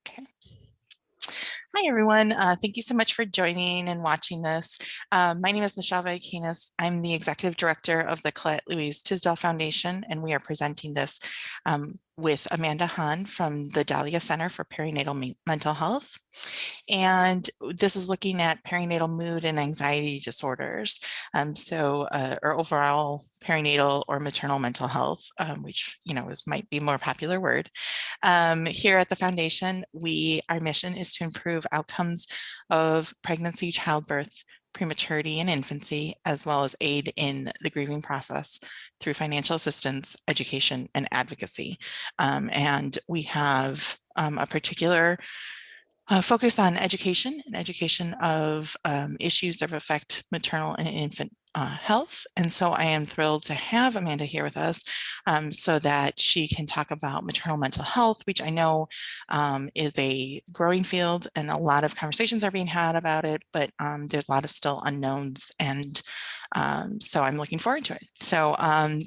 Okay. Hi, everyone. Thank you so much for joining and watching this. My name is Michelle Vakinas. I'm the Executive Director of the Colette Louise Tisdale Foundation, and we are presenting this with Amanda Hahn from the Dahlia Center for Perinatal Mental Health. And this is looking at perinatal mood and anxiety disorders. Or overall perinatal or maternal mental health, which, might be a more popular word. Here at the foundation, our mission is to improve outcomes of pregnancy, childbirth, prematurity, and infancy, as well as aid in the grieving process through financial assistance, education, and advocacy. And we have a particular focus on education and education of issues that affect maternal and infant health. And so I am thrilled to have Amanda here with us so that she can talk about maternal mental health, which I know is a growing field and a lot of conversations are being had about it, but there's a lot of still unknowns, and so I'm looking forward to it. So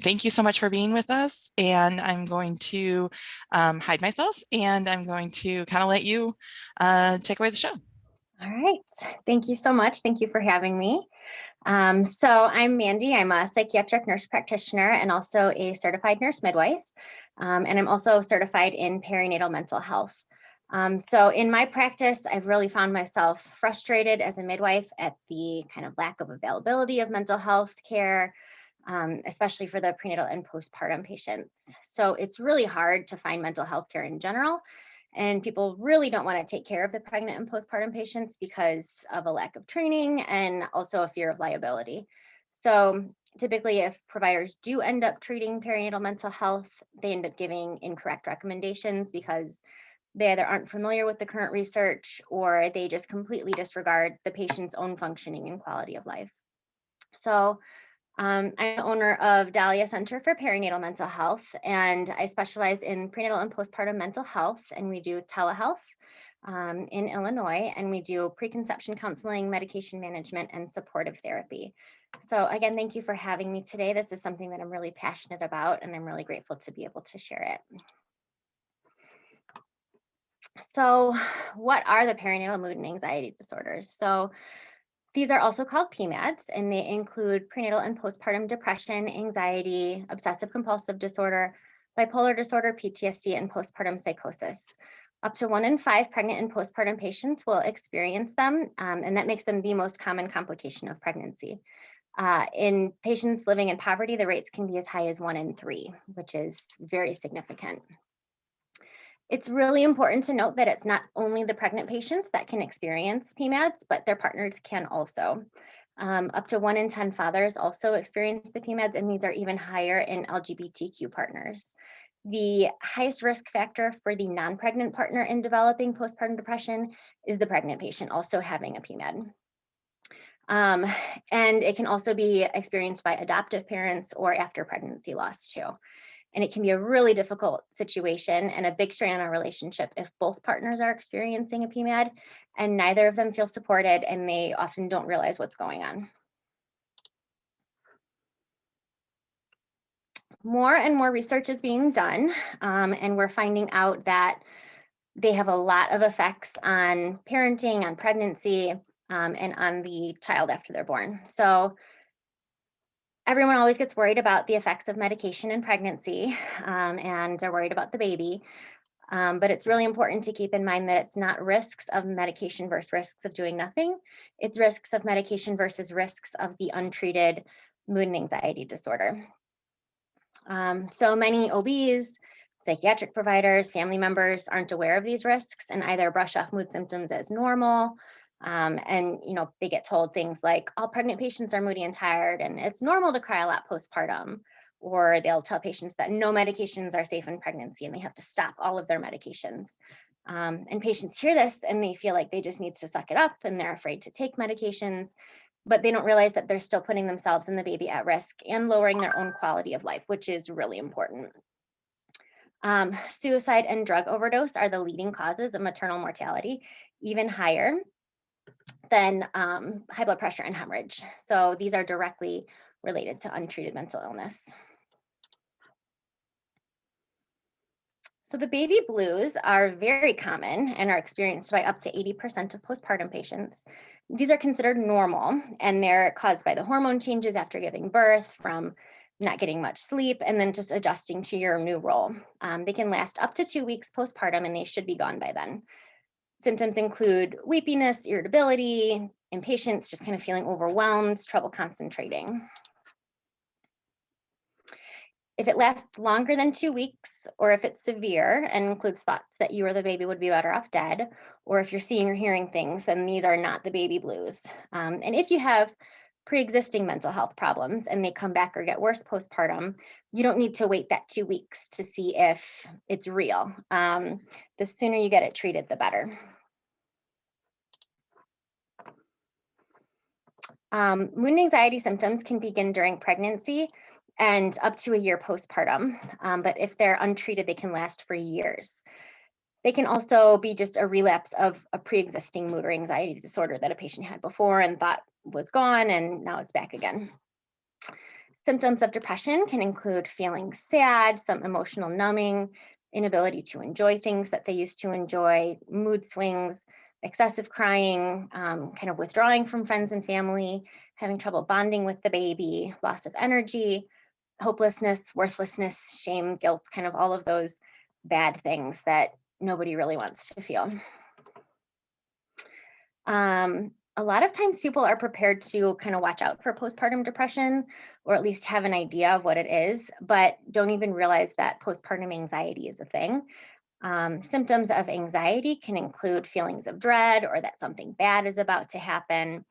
thank you so much for being with us, and I'm going to hide myself and I'm going to kind of let you take away the show. All right. Thank you so much. Thank you for having me. So I'm Mandy. I'm a psychiatric nurse practitioner and also a certified nurse midwife. And I'm also certified in perinatal mental health. So in my practice, I've really found myself frustrated as a midwife at the kind of lack of availability of mental health care, especially for the prenatal and postpartum patients. So it's really hard to find mental health care in general. And people really don't want to take care of the pregnant and postpartum patients because of a lack of training and also a fear of liability. So typically, if providers do end up treating perinatal mental health, they end up giving incorrect recommendations because they either aren't familiar with the current research or they just completely disregard the patient's own functioning and quality of life. So I'm the owner of Dahlia Center for Perinatal Mental Health, and I specialize in prenatal and postpartum mental health, and we do telehealth in Illinois, and we do preconception counseling, medication management, and supportive therapy. So again, thank you for having me today. This is something that I'm really passionate about, and I'm really grateful to be able to share it. So what are the perinatal mood and anxiety disorders? So these are also called Pmads, and they include prenatal and postpartum depression, anxiety, obsessive compulsive disorder, bipolar disorder, PTSD, and postpartum psychosis. Up to 1 in 5 pregnant and postpartum patients will experience them, and that makes them the most common complication of pregnancy. In patients living in poverty, the rates can be as high as 1 in 3, which is very significant. It's really important to note that it's not only the pregnant patients that can experience Pmads, but their partners can also. Up to 1 in 10 fathers also experience the Pmads, and these are even higher in LGBTQ partners. The highest risk factor for the non-pregnant partner in developing postpartum depression is the pregnant patient also having a Pmad. And it can also be experienced by adoptive parents or after pregnancy loss too. And it can be a really difficult situation and a big strain on our relationship if both partners are experiencing a Pmad and neither of them feel supported and they often don't realize what's going on. More and more research is being done, and we're finding out that they have a lot of effects on parenting, on pregnancy, and on the child after they're born. So everyone always gets worried about the effects of medication in pregnancy, and they're worried about the baby. But it's really important to keep in mind that it's not risks of medication versus risks of doing nothing. It's risks of medication versus risks of the untreated mood and anxiety disorder. So many OBs, psychiatric providers, family members aren't aware of these risks and either brush off mood symptoms as normal. And they get told things like all pregnant patients are moody and tired, and it's normal to cry a lot postpartum. Or they'll tell patients that no medications are safe in pregnancy and they have to stop all of their medications. And patients hear this and they feel like they just need to suck it up and they're afraid to take medications, but they don't realize that they're still putting themselves and the baby at risk and lowering their own quality of life, which is really important. Suicide and drug overdose are the leading causes of maternal mortality, even higher than high blood pressure and hemorrhage. So these are directly related to untreated mental illness. So the baby blues are very common and are experienced by up to 80% of postpartum patients. These are considered normal, and they're caused by the hormone changes after giving birth, from not getting much sleep, and then just adjusting to your new role. They can last up to 2 weeks postpartum, and they should be gone by then. Symptoms include weepiness, irritability, impatience, just kind of feeling overwhelmed, trouble concentrating. If it lasts longer than 2 weeks, or if it's severe and includes thoughts that you or the baby would be better off dead, or if you're seeing or hearing things, then these are not the baby blues. And if you have pre-existing mental health problems and they come back or get worse postpartum, you don't need to wait that 2 weeks to see if it's real. The sooner you get it treated, the better. Mood and anxiety symptoms can begin during pregnancy and up to a year postpartum. But if they're untreated, they can last for years. They can also be just a relapse of a pre-existing mood or anxiety disorder that a patient had before and thought was gone, and now it's back again. Symptoms of depression can include feeling sad, some emotional numbing, inability to enjoy things that they used to enjoy, mood swings, excessive crying, kind of withdrawing from friends and family, having trouble bonding with the baby, loss of energy, hopelessness, worthlessness, shame, guilt, kind of all of those bad things that nobody really wants to feel. A lot of times people are prepared to kind of watch out for postpartum depression, or at least have an idea of what it is, but don't even realize that postpartum anxiety is a thing. Symptoms of anxiety can include feelings of dread or that something bad is about to happen.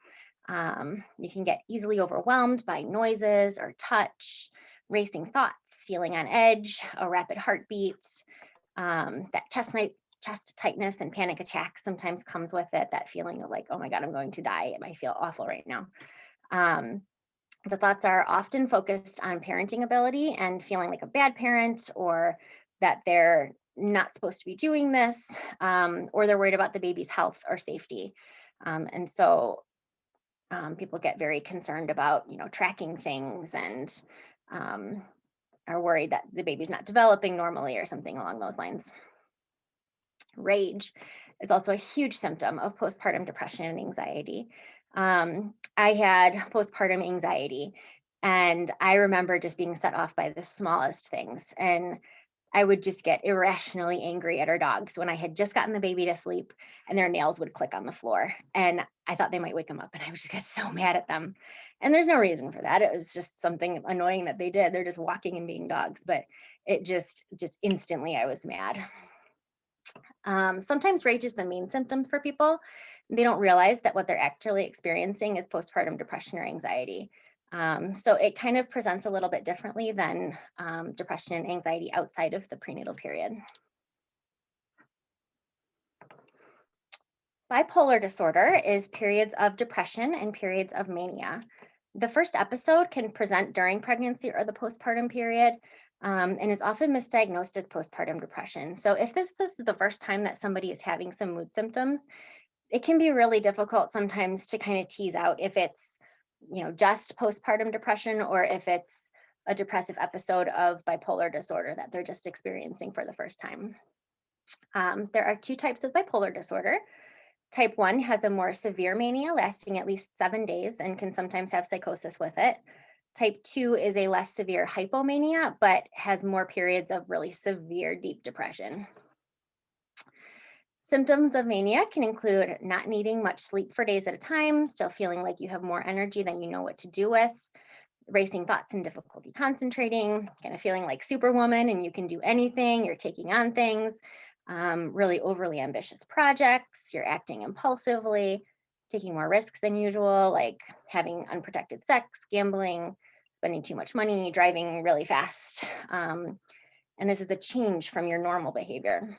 You can get easily overwhelmed by noises or touch, racing thoughts, feeling on edge, a rapid heartbeat, that chest tightness and panic attacks sometimes comes with it, that feeling of like, oh my God, I'm going to die. I feel awful right now. The thoughts are often focused on parenting ability and feeling like a bad parent, or that they're not supposed to be doing this, or they're worried about the baby's health or safety. And so people get very concerned about, tracking things, and are worried that the baby's not developing normally or something along those lines. Rage is also a huge symptom of postpartum depression and anxiety. I had postpartum anxiety, and I remember just being set off by the smallest things. And I would just get irrationally angry at our dogs when I had just gotten the baby to sleep and their nails would click on the floor. And I thought they might wake them up, and I would just get so mad at them. And there's no reason for that. It was just something annoying that they did. They're just walking and being dogs, but it just instantly I was mad. Sometimes rage is the main symptom for people. They don't realize that what they're actually experiencing is postpartum depression or anxiety. So it kind of presents a little bit differently than depression and anxiety outside of the prenatal period. Bipolar disorder is periods of depression and periods of mania. The first episode can present during pregnancy or the postpartum period, and is often misdiagnosed as postpartum depression. So if this is the first time that somebody is having some mood symptoms, it can be really difficult sometimes to kind of tease out if it's, just postpartum depression, or if it's a depressive episode of bipolar disorder that they're just experiencing for the first time. There are two types of bipolar disorder. Type 1 has a more severe mania lasting at least 7 days and can sometimes have psychosis with it. Type 2 is a less severe hypomania, but has more periods of really severe deep depression. Symptoms of mania can include not needing much sleep for days at a time, still feeling like you have more energy than you know what to do with, racing thoughts and difficulty concentrating, kind of feeling like Superwoman and you can do anything, you're taking on things, really overly ambitious projects, you're acting impulsively, taking more risks than usual, like having unprotected sex, gambling, spending too much money, driving really fast. And this is a change from your normal behavior.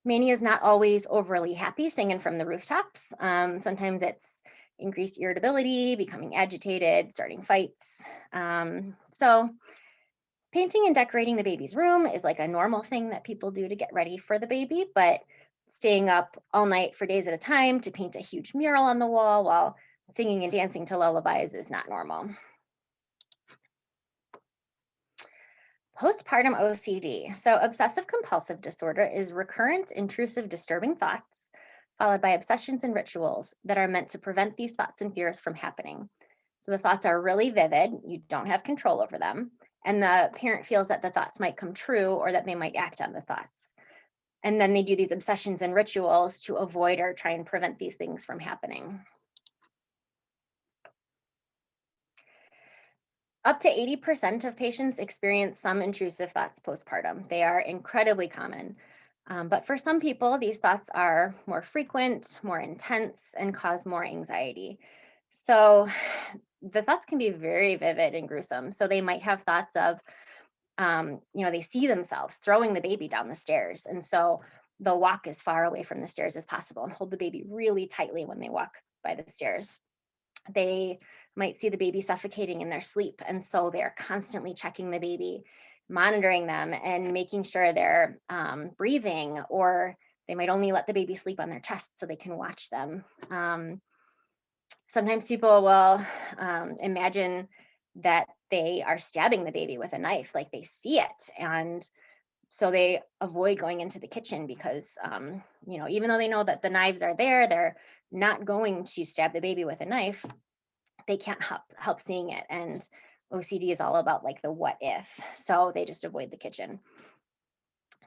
Mania is not always overly happy, singing from the rooftops. Sometimes it's increased irritability, becoming agitated, starting fights. So painting and decorating the baby's room is like a normal thing that people do to get ready for the baby, but staying up all night for days at a time to paint a huge mural on the wall while singing and dancing to lullabies is not normal. Postpartum OCD. So, obsessive compulsive disorder is recurrent, intrusive, disturbing thoughts, followed by obsessions and rituals that are meant to prevent these thoughts and fears from happening. So, the thoughts are really vivid, you don't have control over them, and the parent feels that the thoughts might come true or that they might act on the thoughts. And then they do these obsessions and rituals to avoid or try and prevent these things from happening. Up to 80% of patients experience some intrusive thoughts postpartum. They are incredibly common. But for some people, these thoughts are more frequent, more intense, and cause more anxiety. So the thoughts can be very vivid and gruesome. So they might have thoughts of, they see themselves throwing the baby down the stairs. And so they'll walk as far away from the stairs as possible and hold the baby really tightly when they walk by the stairs. They might see the baby suffocating in their sleep. And so they're constantly checking the baby, monitoring them, and making sure they're breathing, or they might only let the baby sleep on their chest so they can watch them. Sometimes people will imagine that they are stabbing the baby with a knife, like they see it. And so they avoid going into the kitchen because, even though they know that the knives are there, they're not going to stab the baby with a knife. They can't help seeing it. And OCD is all about like the what if. So they just avoid the kitchen.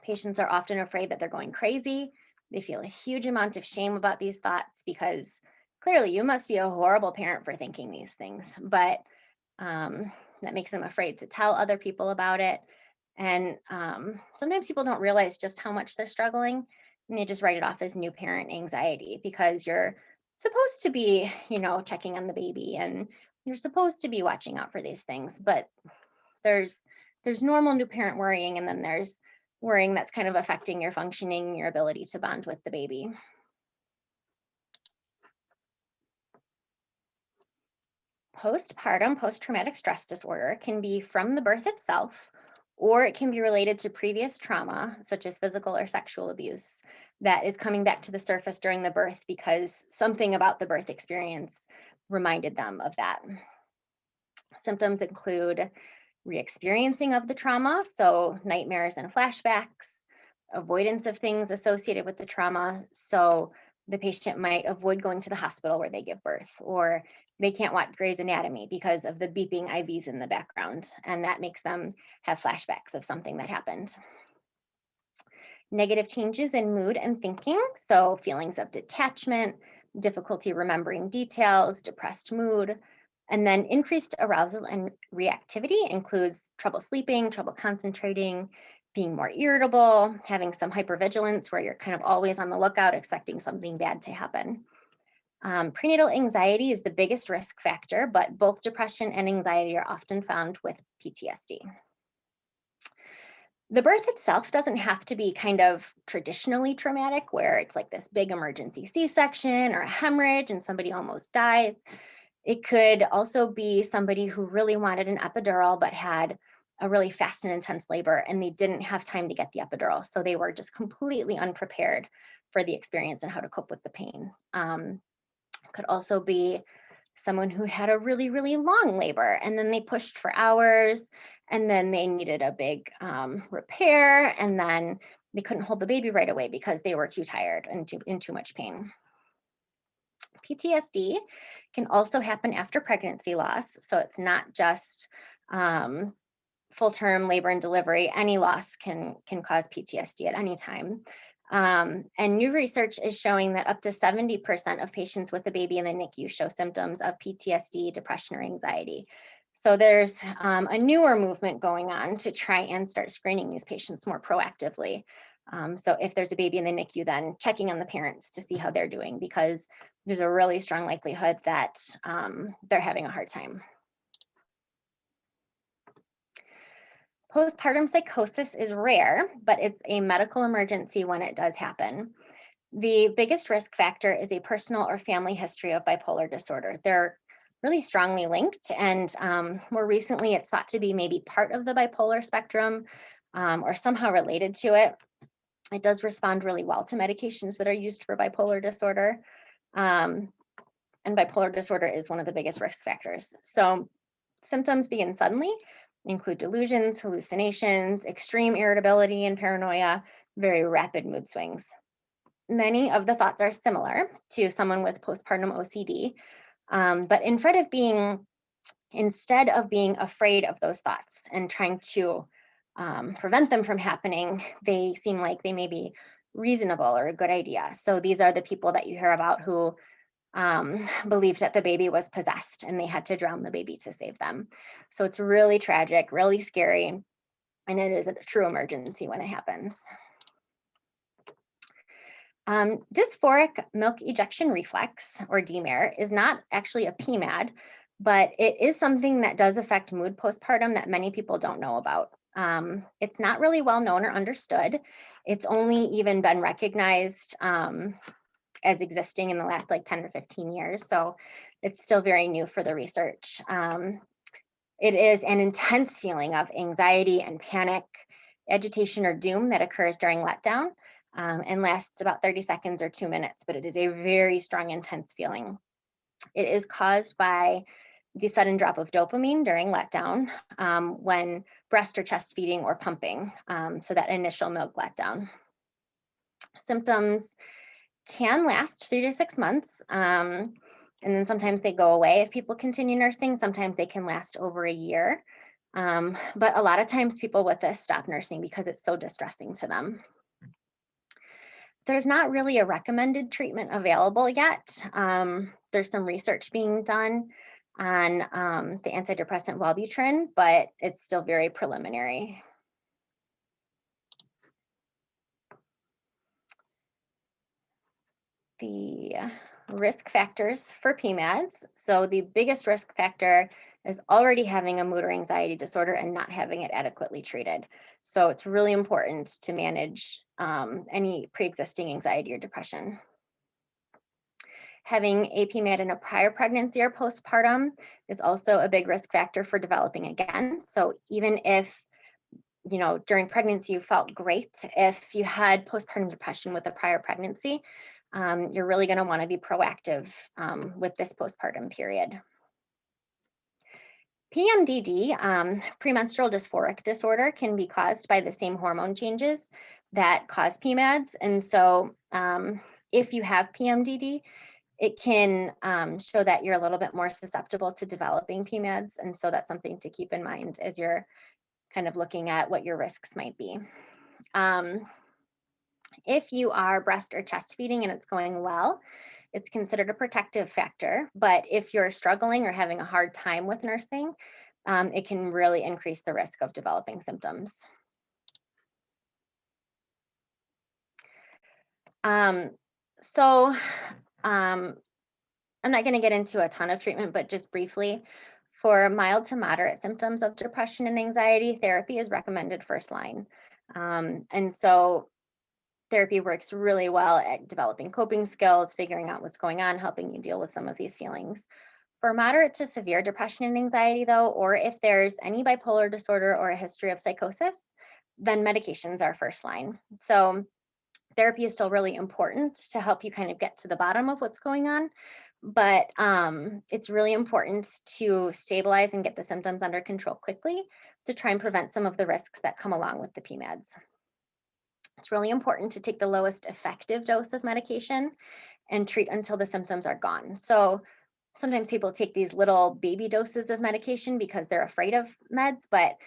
Patients are often afraid that they're going crazy. They feel a huge amount of shame about these thoughts because clearly you must be a horrible parent for thinking these things. But that makes them afraid to tell other people about it. And sometimes people don't realize just how much they're struggling, and they just write it off as new parent anxiety because you're supposed to be, checking on the baby, and you're supposed to be watching out for these things. But there's normal new parent worrying, and then there's worrying that's kind of affecting your functioning, your ability to bond with the baby. Postpartum post-traumatic stress disorder can be from the birth itself, or it can be related to previous trauma, such as physical or sexual abuse, that is coming back to the surface during the birth because something about the birth experience reminded them of that. Symptoms include re-experiencing of the trauma, so nightmares and flashbacks, avoidance of things associated with the trauma. So the patient might avoid going to the hospital where they give birth, or they can't watch Grey's Anatomy because of the beeping IVs in the background, and that makes them have flashbacks of something that happened. Negative changes in mood and thinking, so feelings of detachment, difficulty remembering details, depressed mood, and then increased arousal and reactivity includes trouble sleeping, trouble concentrating, being more irritable, having some hypervigilance where you're kind of always on the lookout, expecting something bad to happen. Prenatal anxiety is the biggest risk factor, but both depression and anxiety are often found with PTSD. The birth itself doesn't have to be kind of traditionally traumatic, where it's like this big emergency C-section or a hemorrhage and somebody almost dies. It could also be somebody who really wanted an epidural but had a really fast and intense labor, and they didn't have time to get the epidural. So they were just completely unprepared for the experience and how to cope with the pain. Could also be someone who had a really, really long labor, and then they pushed for hours, and then they needed a big repair, and then they couldn't hold the baby right away because they were too tired and in too much pain. PTSD can also happen after pregnancy loss, so it's not just full-term labor and delivery. Any loss can cause PTSD at any time. And new research is showing that up to 70% of patients with a baby in the NICU show symptoms of PTSD, depression, or anxiety. So there's a newer movement going on to try and start screening these patients more proactively. So if there's a baby in the NICU, then checking on the parents to see how they're doing, because there's a really strong likelihood that they're having a hard time. Postpartum psychosis is rare, but it's a medical emergency when it does happen. The biggest risk factor is a personal or family history of bipolar disorder. They're really strongly linked, and more recently it's thought to be maybe part of the bipolar spectrum or somehow related to it. It does respond really well to medications that are used for bipolar disorder, and bipolar disorder is one of the biggest risk factors. So symptoms begin suddenly, include delusions, hallucinations, extreme irritability and paranoia, very rapid mood swings. Many of the thoughts are similar to someone with postpartum OCD, but instead of being afraid of those thoughts and trying to prevent them from happening, they seem like they may be reasonable or a good idea. So these are the people that you hear about who believed that the baby was possessed and they had to drown the baby to save them. So it's really tragic, really scary, and it is a true emergency when it happens. Dysphoric milk ejection reflex, or DMARE, is not actually a Pmad, but it is something that does affect mood postpartum that many people don't know about. It's not really well known or understood. It's only even been recognized as existing in the last like 10 or 15 years. So it's still very new for the research. It is an intense feeling of anxiety and panic, agitation, or doom that occurs during letdown and lasts about 30 seconds or 2 minutes, but it is a very strong, intense feeling. It is caused by the sudden drop of dopamine during letdown when breast or chest feeding or pumping, so that initial milk letdown. Symptoms can last 3 to 6 months, and then sometimes they go away if people continue nursing. Sometimes they can last over a year, but a lot of times people with this stop nursing because it's so distressing to them. There's not really a recommended treatment available yet. There's some research being done on the antidepressant Wellbutrin, but it's still very preliminary. The risk factors for Pmads. So the biggest risk factor is already having a mood or anxiety disorder and not having it adequately treated. So it's really important to manage any pre-existing anxiety or depression. Having a Pmad in a prior pregnancy or postpartum is also a big risk factor for developing again. So even if during pregnancy you felt great, if you had postpartum depression with a prior pregnancy, you're really going to want to be proactive with this postpartum period. PMDD, premenstrual dysphoric disorder, can be caused by the same hormone changes that cause Pmads. And so if you have PMDD, it can show that you're a little bit more susceptible to developing Pmads. And so that's something to keep in mind as you're kind of looking at what your risks might be. If you are breast or chest feeding and it's going well, it's considered a protective factor. But if you're struggling or having a hard time with nursing, it can really increase the risk of developing symptoms. I'm not going to get into a ton of treatment, but just briefly, for mild to moderate symptoms of depression and anxiety, therapy is recommended first line. And so therapy works really well at developing coping skills, figuring out what's going on, helping you deal with some of these feelings. For moderate to severe depression and anxiety, though, or if there's any bipolar disorder or a history of psychosis, then medications are first line. So therapy is still really important to help you kind of get to the bottom of what's going on. But it's really important to stabilize and get the symptoms under control quickly to try and prevent some of the risks that come along with the Pmads. It's really important to take the lowest effective dose of medication and treat until the symptoms are gone. So sometimes people take these little baby doses of medication because they're afraid of meds, but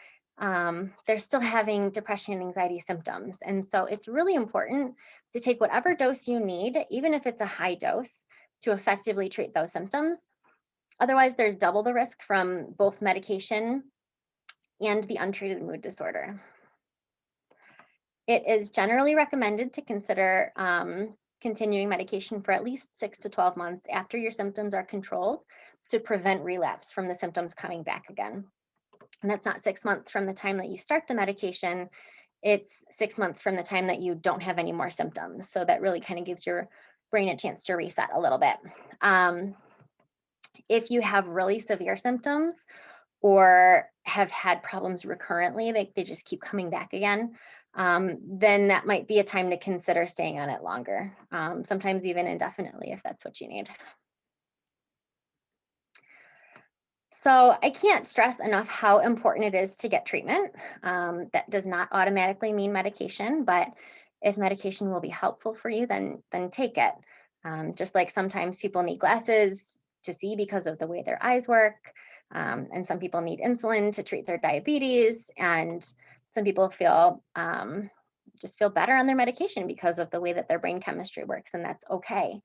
they're still having depression and anxiety symptoms. And so it's really important to take whatever dose you need, even if it's a high dose, to effectively treat those symptoms. Otherwise, there's double the risk from both medication and the untreated mood disorder. It is generally recommended to consider continuing medication for at least 6 to 12 months after your symptoms are controlled to prevent relapse from the symptoms coming back again. And that's not 6 months from the time that you start the medication, it's 6 months from the time that you don't have any more symptoms. So that really kind of gives your brain a chance to reset a little bit. If you have really severe symptoms or have had problems recurrently, they just keep coming back again, then that might be a time to consider staying on it longer, sometimes even indefinitely if that's what you need. So I can't stress enough how important it is to get treatment. That does not automatically mean medication, but if medication will be helpful for you, then take it. Just like sometimes people need glasses to see because of the way their eyes work, and some people need insulin to treat their diabetes, and some people feel just feel better on their medication because of the way that their brain chemistry works, and that's okay.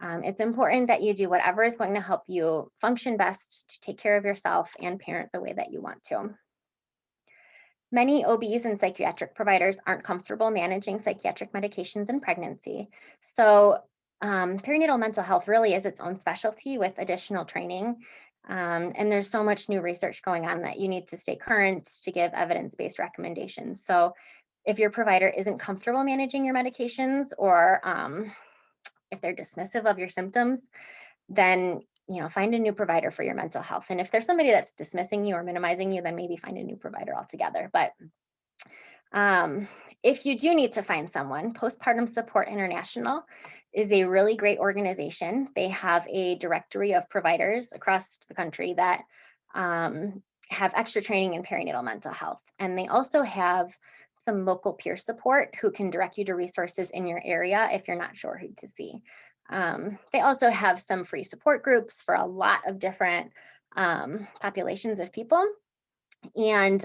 It's important that you do whatever is going to help you function best to take care of yourself and parent the way that you want to. Many OBs and psychiatric providers aren't comfortable managing psychiatric medications in pregnancy. So, perinatal mental health really is its own specialty with additional training. And there's so much new research going on that you need to stay current to give evidence based recommendations. So, if your provider isn't comfortable managing your medications or if they're dismissive of your symptoms, then find a new provider for your mental health. And if there's somebody that's dismissing you or minimizing you, then maybe find a new provider altogether. But um, if you do need to find someone, Postpartum Support International is a really great organization. They have a directory of providers across the country that have extra training in perinatal mental health. And they also have some local peer support who can direct you to resources in your area if you're not sure who to see. They also have some free support groups for a lot of different populations of people. And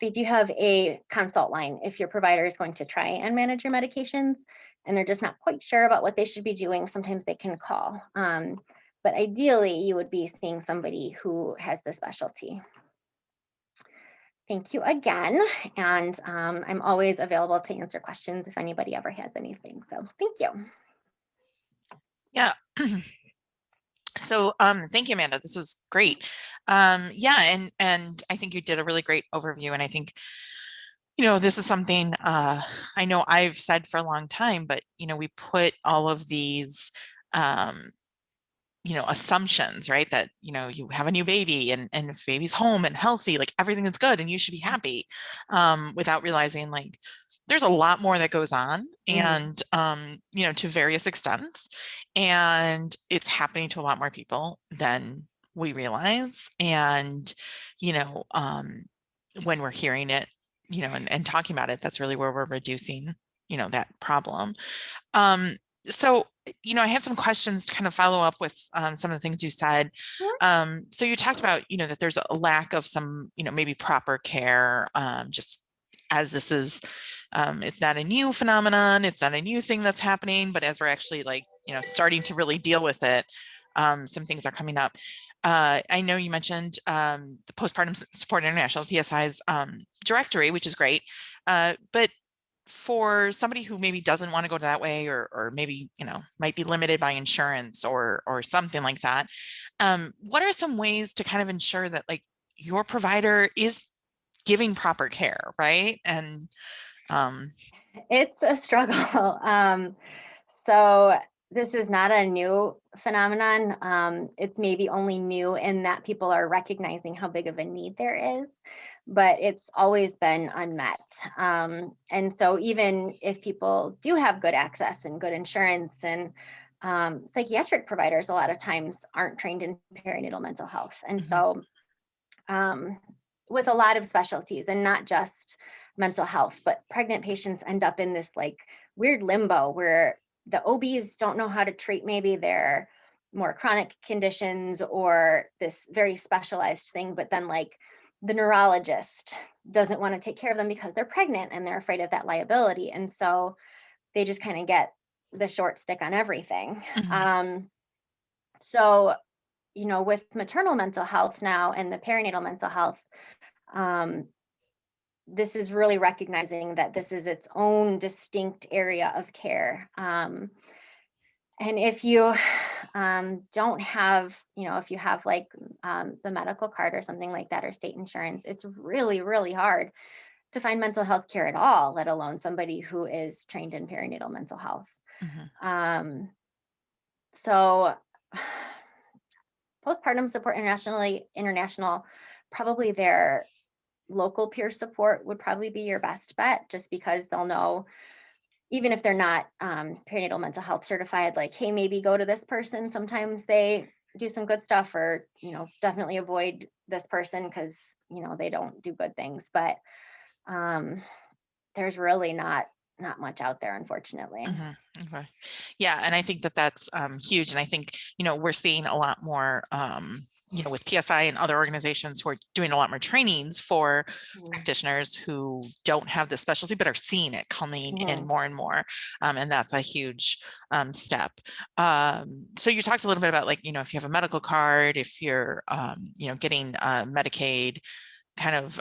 they do have a consult line if your provider is going to try and manage your medications and they're just not quite sure about what they should be doing. Sometimes they can call. But ideally, you would be seeing somebody who has the specialty. Thank you again. And I'm always available to answer questions if anybody ever has anything. So thank you. Yeah. So thank you, Amanda. This was great. Yeah, and I think you did a really great overview. And I think, this is something I know I've said for a long time, but we put all of these assumptions, right? That, you have a new baby and if baby's home and healthy, like everything is good and you should be happy, without realizing like there's a lot more that goes on Mhm. and, to various extents, and it's happening to a lot more people than we realize. And, you know, um, when we're hearing it, and talking about it, that's really where we're reducing, that problem. Um, so, I had some questions to kind of follow up with some of the things you said. So you talked about, that there's a lack of some, maybe proper care, just as this is, it's not a new phenomenon, it's not a new thing that's happening, but as we're actually like, starting to really deal with it, some things are coming up. I know you mentioned the Postpartum Support International, PSI's directory, which is great, but for somebody who maybe doesn't want to go that way, or maybe, might be limited by insurance or something like that, what are some ways to kind of ensure that like your provider is giving proper care, right? And It's a struggle. So this is not a new phenomenon. It's maybe only new in that people are recognizing how big of a need there is, but it's always been unmet. And so even if people do have good access and good insurance and psychiatric providers a lot of times aren't trained in perinatal mental health. And mhm, so with a lot of specialties and not just mental health, but pregnant patients end up in this like weird limbo where the OBs don't know how to treat maybe their more chronic conditions or this very specialized thing, but then like the neurologist doesn't want to take care of them because they're pregnant and they're afraid of that liability. And so they just kind of get the short stick on everything. mhm, So, with maternal mental health now and the perinatal mental health, um, this is really recognizing that this is its own distinct area of care. And if you don't have, if you have like the medical card or something like that or state insurance, it's really, really hard to find mental health care at all, let alone somebody who is trained in perinatal mental health. mhm, Um, so, Postpartum Support International, probably their local peer support would probably be your best bet, just because they'll know, even if they're not perinatal mental health certified, like, hey, maybe go to this person. Sometimes they do some good stuff, or, definitely avoid this person because, they don't do good things. But there's really not much out there, unfortunately. Okay. Yeah. And I think that that's huge. And I think, we're seeing a lot more, with PSI and other organizations who are doing a lot more trainings for practitioners who don't have this specialty, but are seeing it coming in more and more. And that's a huge step. So you talked a little bit about, like, if you have a medical card, if you're, getting Medicaid kind of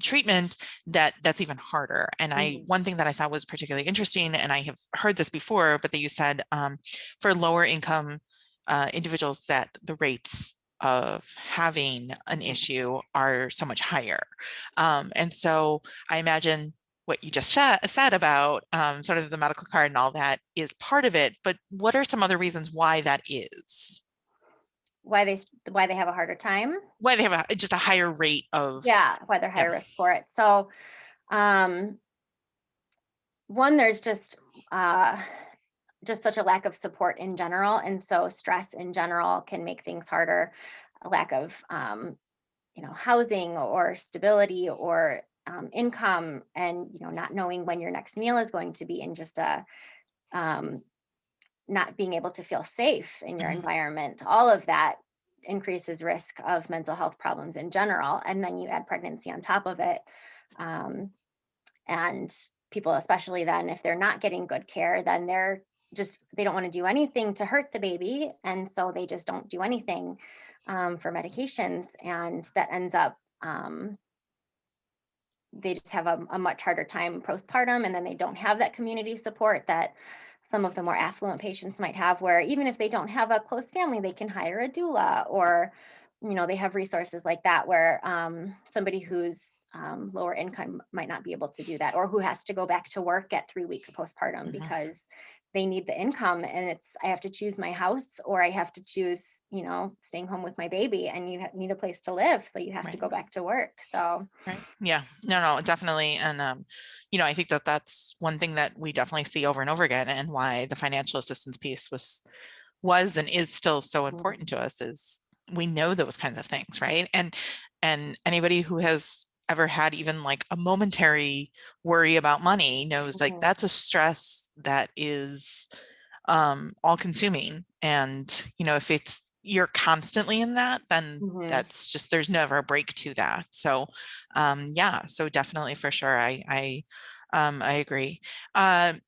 treatment, that's even harder. And one thing that I thought was particularly interesting, and I have heard this before, but that you said for lower income individuals that the rates of having an issue are so much higher. And so I imagine what you just said about sort of the medical card and all that is part of it, but what are some other reasons why that is? Why they have a harder time? Why they have just a higher rate of, Yeah, why they're yeah. higher risk for it. So, one, there's just such a lack of support in general, and so stress in general can make things harder. A lack of, housing or stability or income, and not knowing when your next meal is going to be, and just um, not being able to feel safe in your environment. All of that increases risk of mental health problems in general, and then you add pregnancy on top of it. And people, especially then, if they're not getting good care, then they don't want to do anything to hurt the baby, and so they just don't do anything for medications, and that ends up they just have a much harder time postpartum, and then they don't have that community support that some of the more affluent patients might have, where even if they don't have a close family, they can hire a doula, or they have resources like that, where somebody who's lower income might not be able to do that, or who has to go back to work at 3 weeks postpartum because they need the income, and I have to choose my house, or I have to choose staying home with my baby, and you need a place to live, so you have to go back to work. So Right. Yeah, no, definitely. And, I think that that's one thing that we definitely see over and over again, and why the financial assistance piece was and is still so important to us, is we know those kinds of things, right? And anybody who has ever had even like a momentary worry about money knows, like, that's a stress that is all consuming. And, if you're constantly in that, then that's just, there's never a break to that. So yeah, so definitely, for sure, I agree. I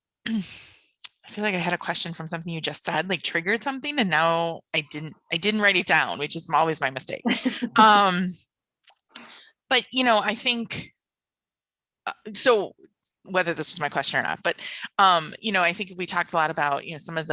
feel like I had a question from something you just said, like triggered something, and now I didn't write it down, which is always my mistake. But I think so, whether this was my question or not, but I think we talked a lot about some of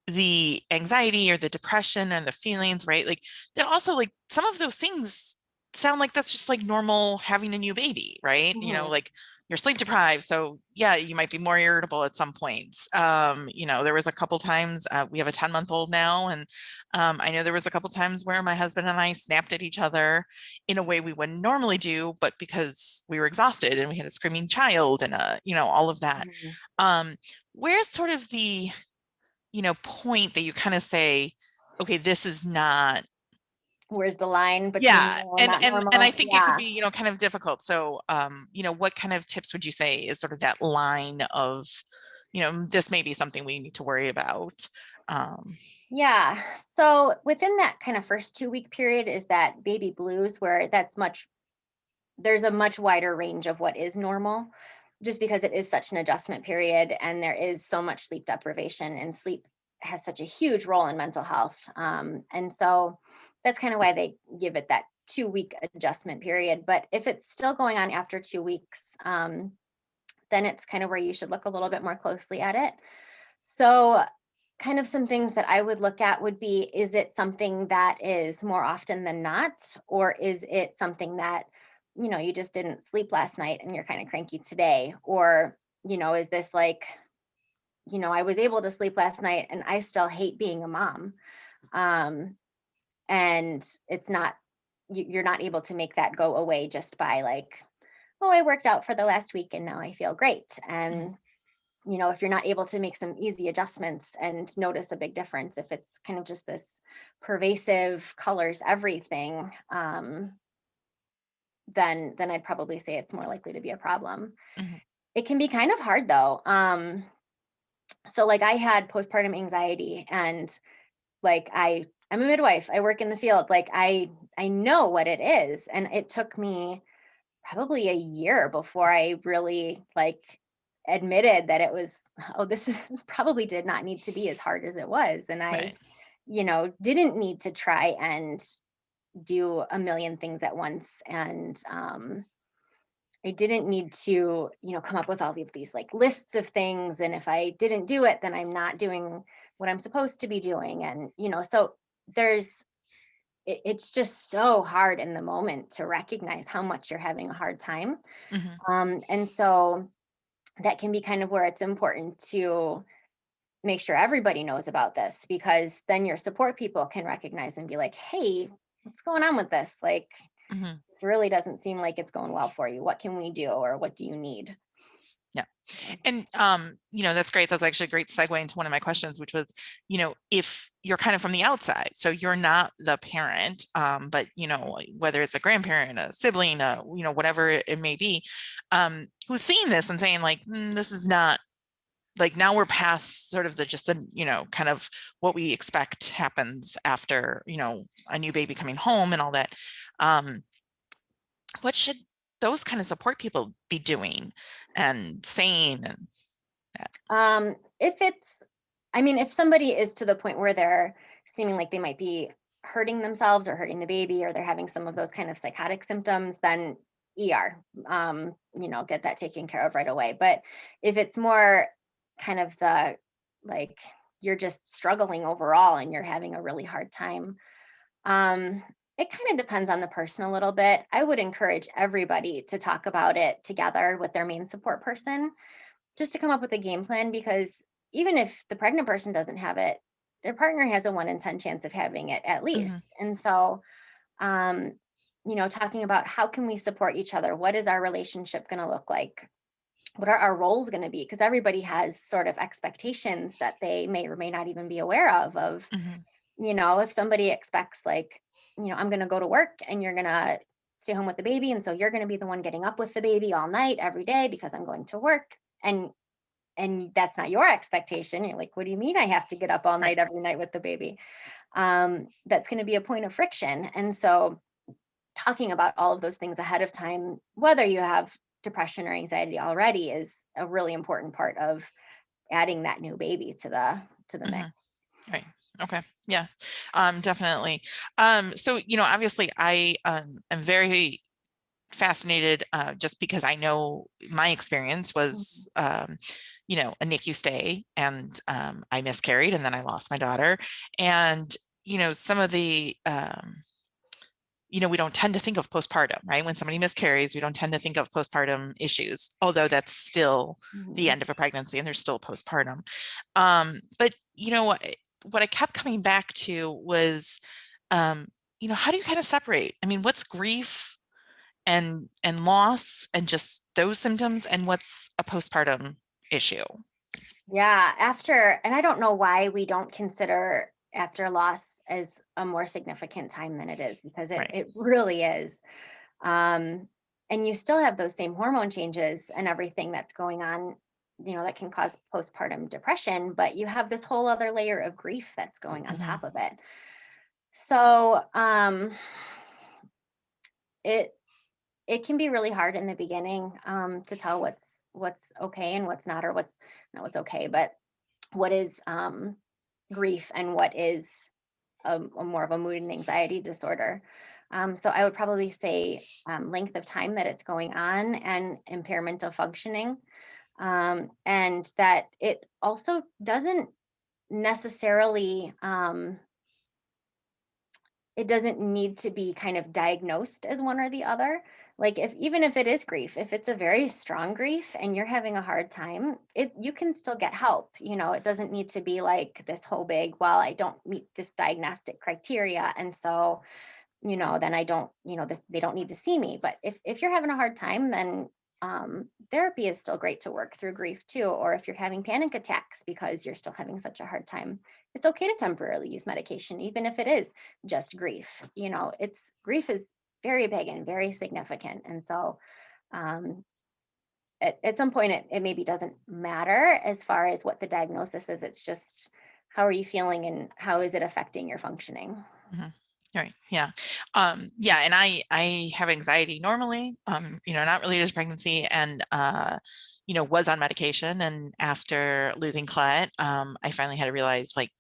the anxiety or the depression and the feelings, right? Like, that also, like, some of those things sound like that's just like normal having a new baby, right? Like, you're sleep deprived, so yeah, you might be more irritable at some points. There was a couple times, we have a 10-month-old now, and I know there was a couple times where my husband and I snapped at each other in a way we wouldn't normally do, but because we were exhausted and we had a screaming child and all of that. Where's sort of the point that you kind of say, okay, this is not, where's the line between yeah, normal and and not and I normal? think it could Yeah. be kind of difficult. So what kind of tips would you say is sort of that line of, this may be something we need to worry about? Yeah. So within that kind of first 2-week period is that baby blues, where there's a much wider range of what is normal, just because it is such an adjustment period, and there is so much sleep deprivation, and sleep has such a huge role in mental health. And so that's kind of why they give it that 2-week adjustment period. But if it's still going on after 2 weeks, then it's kind of where you should look a little bit more closely at it. So kind of some things that I would look at would be, is it something that is more often than not, or is it something that, you just didn't sleep last night and you're kind of cranky today? Or, is this like, I was able to sleep last night and I still hate being a mom. And it's not, you're not able to make that go away just by like, oh, I worked out for the last week and now I feel great. And if you're not able to make some easy adjustments and notice a big difference, if it's kind of just this pervasive colors everything, then I'd probably say it's more likely to be a problem. Mhm. It can be kind of hard though. So like I had postpartum anxiety, and like I'm a midwife. I work in the field. Like I know what it is, and it took me probably a year before I really like admitted that it was, oh, this is probably did not need to be as hard as it was. And I, Right. didn't need to try and do a million things at once. And I didn't need to, come up with all of these like lists of things. And if I didn't do it, then I'm not doing what I'm supposed to be doing. And, so there's, it's just so hard in the moment to recognize how much you're having a hard time. Mhm. And so that can be kind of where it's important to make sure everybody knows about this, because then your support people can recognize and be like, hey, what's going on with this? Like, Mhm. this really doesn't seem like it's going well for you. What can we do, or what do you need? Yeah. And that's great. That's actually a great segue into one of my questions, which was, if you're kind of from the outside, so you're not the parent, but whether it's a grandparent, a sibling, whatever it may be, who's seeing this and saying like, this is not like, now we're past sort of kind of what we expect happens after, a new baby coming home and all that. Um, what should those kind of support people be doing and saying and that? If it's, I mean, if somebody is to the point where they're seeming like they might be hurting themselves or hurting the baby, or they're having some of those kind of psychotic symptoms, then ER, get that taken care of right away. But if it's more kind of the, like, you're just struggling overall and you're having a really hard time, um, it kind of depends on the person a little bit. I would encourage everybody to talk about it together with their main support person, just to come up with a game plan, because even if the pregnant person doesn't have it, their partner has a 1 in 10 chance of having it at Mhm. least. And so, um, talking about how can we support each other? What is our relationship going to look like? What are our roles going to be? Because everybody has sort of expectations that they may or may not even be aware of, Mhm. if somebody expects, like, I'm going to go to work and you're going to stay home with the baby. And so you're going to be the one getting up with the baby all night every day because I'm going to work. And that's not your expectation. You're like, what do you mean I have to get up all Right. night every night with the baby? That's going to be a point of friction. And so talking about all of those things ahead of time, whether you have depression or anxiety already, is a really important part of adding that new baby to the mix. Mhm. Right. Okay. Yeah. Definitely. So, obviously I am very fascinated, just because I know my experience Mhm. was, a NICU stay, and I miscarried, and then I lost my daughter. And, some of the, we don't tend to think of postpartum, right? When somebody miscarries, we don't tend to think of postpartum issues, although that's still the Mhm. end of a pregnancy and there's still postpartum. But what I kept coming back to was, how do you kind of separate? I mean, what's grief and loss and just those symptoms, and what's a postpartum issue? Yeah, and I don't know why we don't consider after loss as a more significant time than it is, because it Right. it really is. Um, and you still have those same hormone changes and everything that's going on, that can cause postpartum depression, but you have this whole other layer of grief that's going on Hmm. top of it. So it it can be really hard in the beginning, to tell what's okay and what's not, or what's not what's okay, but what is grief and what is a more of a mood and anxiety disorder. So I would probably say length of time that it's going on and impairment of functioning, and that it also doesn't necessarily, it doesn't need to be kind of diagnosed as one or the other. Like, if even if it is grief, if it's a very strong grief and you're having a hard time, you can still get help. It doesn't need to be like this whole big, well, I don't meet this diagnostic criteria, and so, then I don't, this, they don't need to see me. But if you're having a hard time, then therapy is still great to work through grief too. Or if you're having panic attacks because you're still having such a hard time, it's okay to temporarily use medication, even if it is just grief. It's grief is very big and very significant. And so um, at some point, it maybe doesn't matter as far as what the diagnosis is. It's just, how are you feeling and how is it affecting your functioning? Mhm. Right. Yeah. Yeah. And I have anxiety normally, not related to pregnancy, and, was on medication. And after losing Colette, I finally had to realize, like,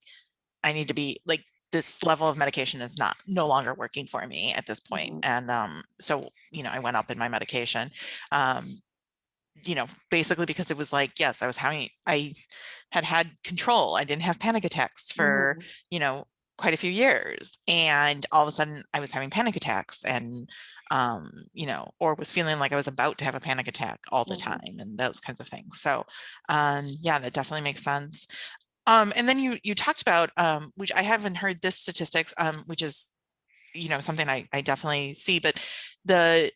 I need to be like, this level of medication is no longer working for me at this point. Mhm, And so, I went up in my medication. Um, basically because it was like, yes, I had control. I didn't have panic attacks for, mhm, you know, quite a few years. And all of a sudden I was having panic attacks and, or was feeling like I was about to have a panic attack all the mhm, time and those kinds of things. So, yeah, that definitely makes sense. And then you talked about, which I haven't heard this statistics, which is, something I definitely see, but the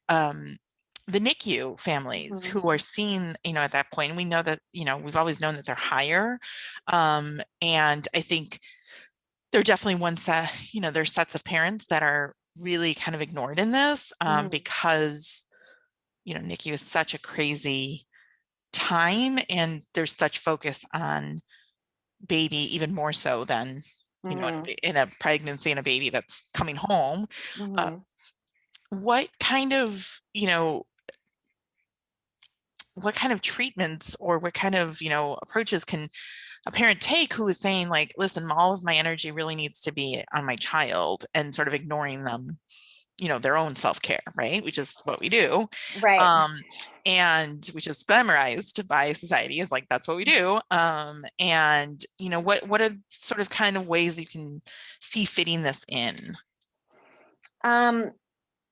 NICU families mhm, who are seen, at that point, we know that, we've always known that they're higher. And I think they're definitely one set, there's sets of parents that are really kind of ignored in this, mhm, because, NICU is such a crazy time and there's such focus on baby, even more so than, mhm, in a pregnancy and a baby that's coming home. Uh, mhm, what kind of, what kind of treatments or what kind of, approaches can a parent take who is saying, like, listen, all of my energy really needs to be on my child, and sort of ignoring them, their own self-care, right? Which is what we do. right. Um, and which is glamorized by society, is like, that's what we do. And what are sort of kind of ways you can see fitting this in? Um,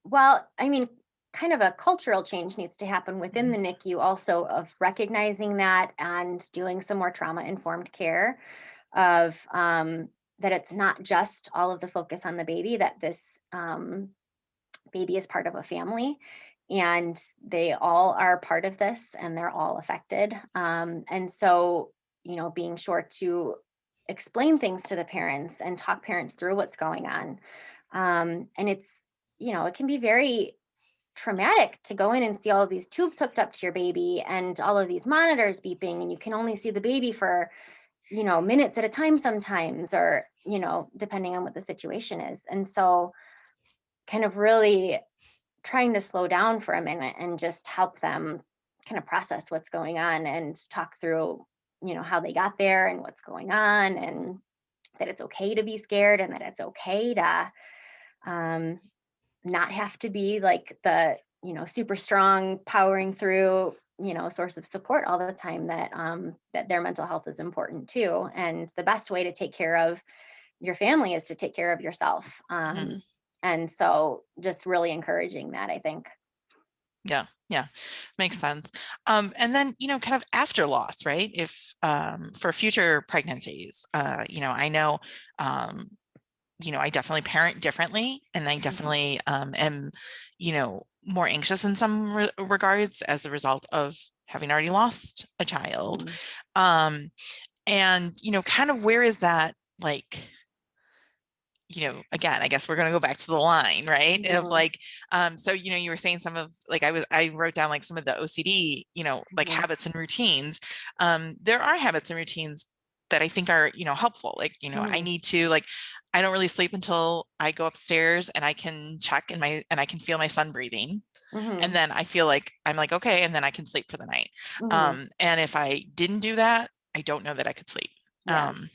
well, I mean, kind of a cultural change needs to happen within Mhm, the NICU also, of recognizing that and doing some more trauma informed care of that it's not just all of the focus on the baby, that this baby is part of a family and they all are part of this and they're all affected. And so, being sure to explain things to the parents and talk parents through what's going on. And it can be very traumatic to go in and see all of these tubes hooked up to your baby and all of these monitors beeping, and you can only see the baby for, minutes at a time sometimes, or, depending on what the situation is. And so, kind of really trying to slow down for a minute and just help them kind of process what's going on and talk through, how they got there and what's going on, and that it's okay to be scared and that it's okay to um, not have to be like the, super strong powering through, source of support all the time, that that their mental health is important too, and the best way to take care of your family is to take care of yourself. mhm. And so just really encouraging that, I think. Yeah, yeah, makes sense. And then, kind of after loss, right? If for future pregnancies, I know, um, I definitely parent differently, and I Mhm, definitely am, more anxious in some regards as a result of having already lost a child. mhm, Um, and, kind of where is that, like, again, I guess we're going to go back to the line, right? Of mhm, like, so, you were saying some of, like, I wrote down like some of the OCD, like mhm, habits and routines. There are habits and routines that I think are, helpful. Like, I mhm, need to, like, I don't really sleep until I go upstairs and I can check and I can feel my son breathing. And mhm, then I feel like I'm like, okay, and then I can sleep for the night. mhm. And if I didn't do that, I don't know that I could sleep. Yeah. Um,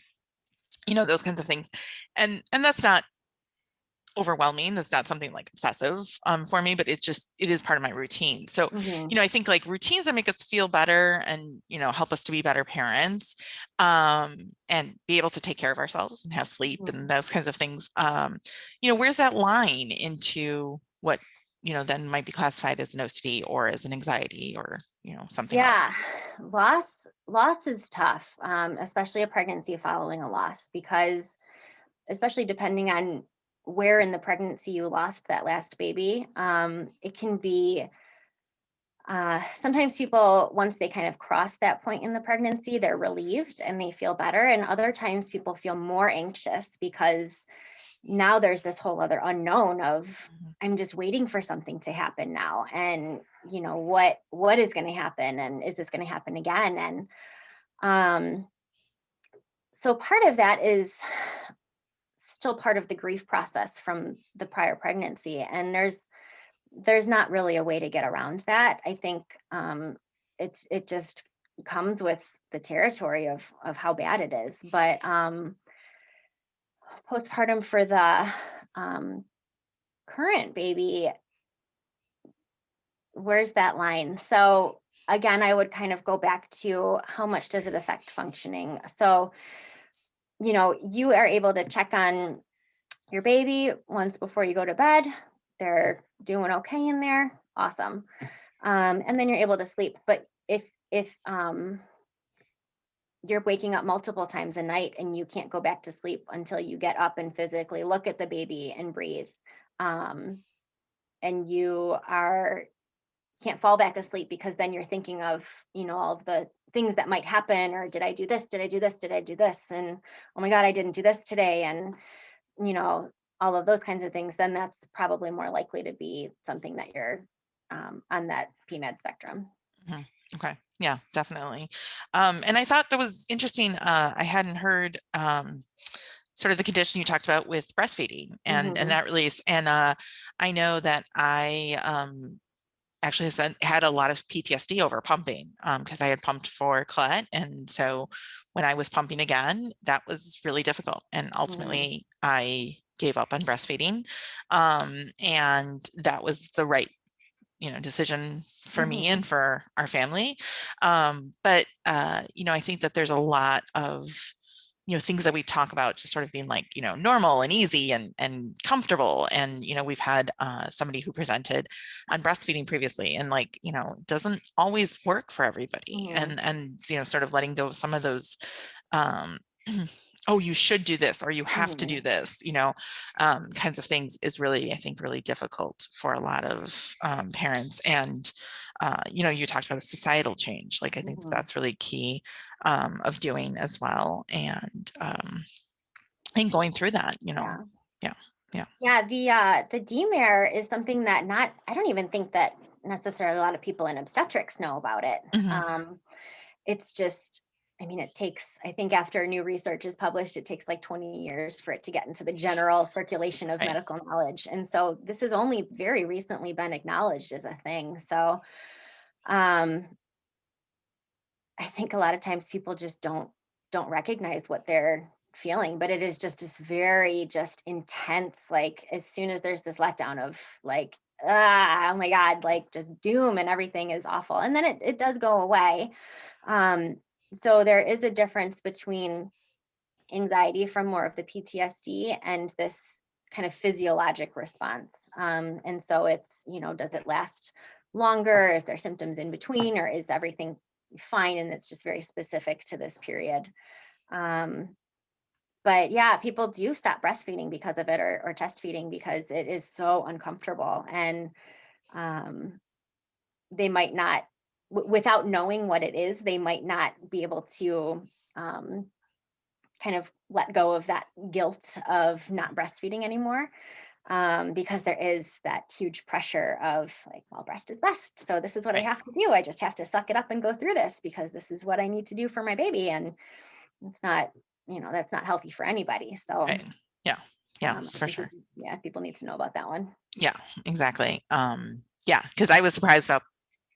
those kinds of things. And that's not overwhelming. That's not something like obsessive, for me, but it is part of my routine. So, Mhm, I think like routines that make us feel better and, help us to be better parents, and be able to take care of ourselves and have sleep mhm. and those kinds of things. Where's that line into what, then might be classified as an OCD or as an anxiety or, something else? Yeah. Loss is tough, especially a pregnancy following a loss, because especially depending on where in the pregnancy you lost that last baby, it can be Sometimes people, once they kind of cross that point in the pregnancy, they're relieved and they feel better. And other times people feel more anxious because now there's this whole other unknown of, I'm just waiting for something to happen now. And, what is going to happen? And is this going to happen again? And so part of that is still part of the grief process from the prior pregnancy. And there's not really a way to get around that. I think it just comes with the territory of how bad it is. But postpartum for the current baby, where's that line? So again, I would kind of go back to how much does it affect functioning? So, you are able to check on your baby once before you go to bed. They're doing okay in there. Awesome. And then you're able to sleep. But if you're waking up multiple times a night and you can't go back to sleep until you get up and physically look at the baby and breathe, and you can't fall back asleep because then you're thinking of, all of the things that might happen, or did I do this? Did I do this? Did I do this? And oh my God, I didn't do this today. And, all of those kinds of things, then that's probably more likely to be something that you're on that PMAD spectrum. Okay. Yeah, definitely. And I thought that was interesting. I hadn't heard sort of the condition you talked about with breastfeeding and that release. And I know that I actually had a lot of PTSD over pumping because I had pumped for Colette. And so when I was pumping again, that was really difficult. And ultimately I gave up on breastfeeding. And that was the right decision for me and for our family. But I think that there's a lot of things that we talk about just sort of being like, normal and easy and comfortable. And, we've had somebody who presented on breastfeeding previously and like, it doesn't always work for everybody. And, sort of letting go of some of those, oh, you should do this, or you have to do this, kinds of things is really, I think, really difficult for a lot of parents. And, you talked about a societal change. Like, I think that's really key of doing as well. And going through that, Yeah. Yeah. The DMARE is something that I don't even think that necessarily a lot of people in obstetrics know about it. It's just, it takes, I think after new research is published, it takes like 20 years for it to get into the general circulation of medical knowledge. And so this has only very recently been acknowledged as a thing. So I think a lot of times people just don't recognize what they're feeling, but it is just this very just intense, like as soon as there's this letdown of like, oh my God, like just doom and everything is awful. And then it does go away. So there is a difference between anxiety from more of the PTSD and this kind of physiologic response. And so it's, does it last longer? Is there symptoms in between, or is everything fine? And it's just very specific to this period. But yeah, people do stop breastfeeding because of it, or test feeding because it is so uncomfortable. And they might not, without knowing what it is, they might not be able to kind of let go of that guilt of not breastfeeding anymore, because there is that huge pressure of like, well, breast is best. So this is what I have to do. I just have to suck it up and go through this because this is what I need to do for my baby. And it's not, that's not healthy for anybody. So yeah, for sure. People need to know about that one. Yeah, exactly. Yeah, because I was surprised about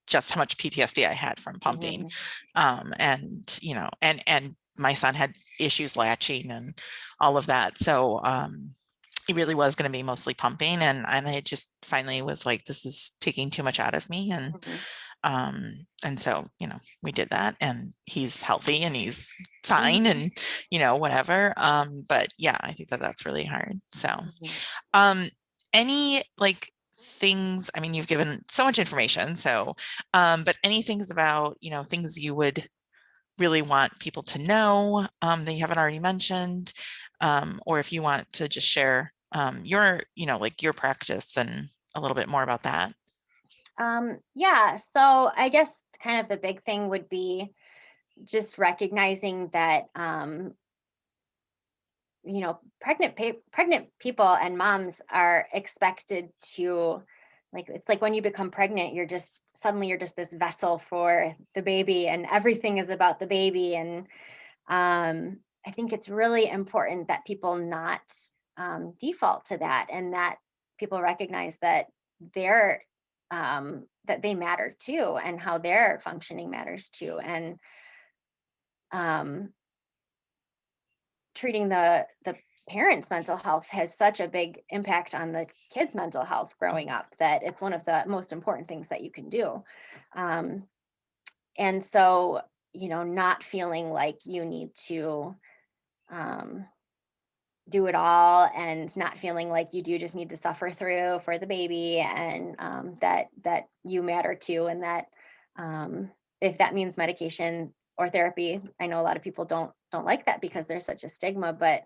just how much PTSD I had from pumping. And, and my son had issues latching and all of that. So it really was going to be mostly pumping. And I just finally was like, this is taking too much out of me. And so, we did that, and he's healthy and he's fine and, whatever. But yeah, I think that that's really hard. So, any like things, you've given so much information. So, but any things about, things you would really want people to know that you haven't already mentioned, or if you want to just share your, like your practice and a little bit more about that. Yeah, so I guess kind of the big thing would be just recognizing that, pregnant people and moms are expected to, like, it's like when you become pregnant, you're just this vessel for the baby, and everything is about the baby. And I think it's really important that people not default to that, and that people recognize that they're that they matter too, and how their functioning matters too. And um, treating the parents' mental health has such a big impact on the kids' mental health growing up, that it's one of the most important things that you can do. Um, and so, not feeling like you need to um, do it all, and not feeling like you do just need to suffer through for the baby, and that you matter too, and that um, if that means medication or therapy. I know a lot of people don't like that because there's such a stigma, but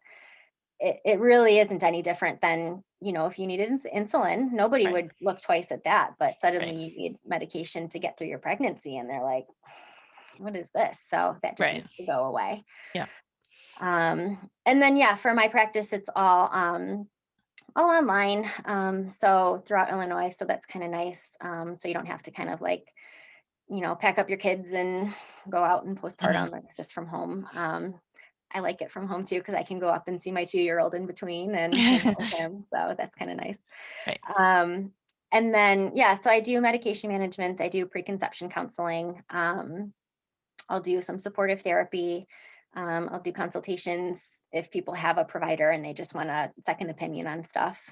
it really isn't any different than, if you needed insulin, nobody Right. would look twice at that, but suddenly Right. you need medication to get through your pregnancy, and they're like, what is this? So that just Right. needs to go away. Yeah. And then, yeah, for my practice, it's all online. So throughout Illinois, so that's kind of nice. So you don't have to kind of like, pack up your kids and go out and Mhm. postpartum. It's just from home. I like it from home too, because I can go up and see my 2-year-old in between and hang out with him. So that's kind of nice. Right. Um, and then, yeah, so I do medication management. I do preconception counseling. I'll do some supportive therapy. I'll do consultations if people have a provider and they just want a second opinion on stuff.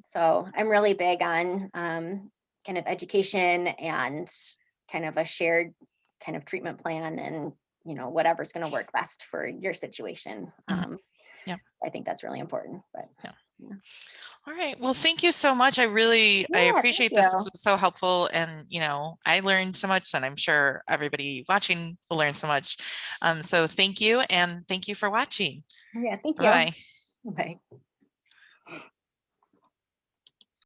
So I'm really big on kind of education and kind of a shared kind of treatment plan, and whatever's going to work best for your situation. Mhm. Yeah. I think that's really important. But Yeah. yeah, All right. Well, thank you so much. I yeah, thank appreciate this. This you. was so helpful. And, I learned so much, and I'm sure everybody watching will learn so much. So thank you. And thank you for watching. Yeah, thank you. Bye. Bye.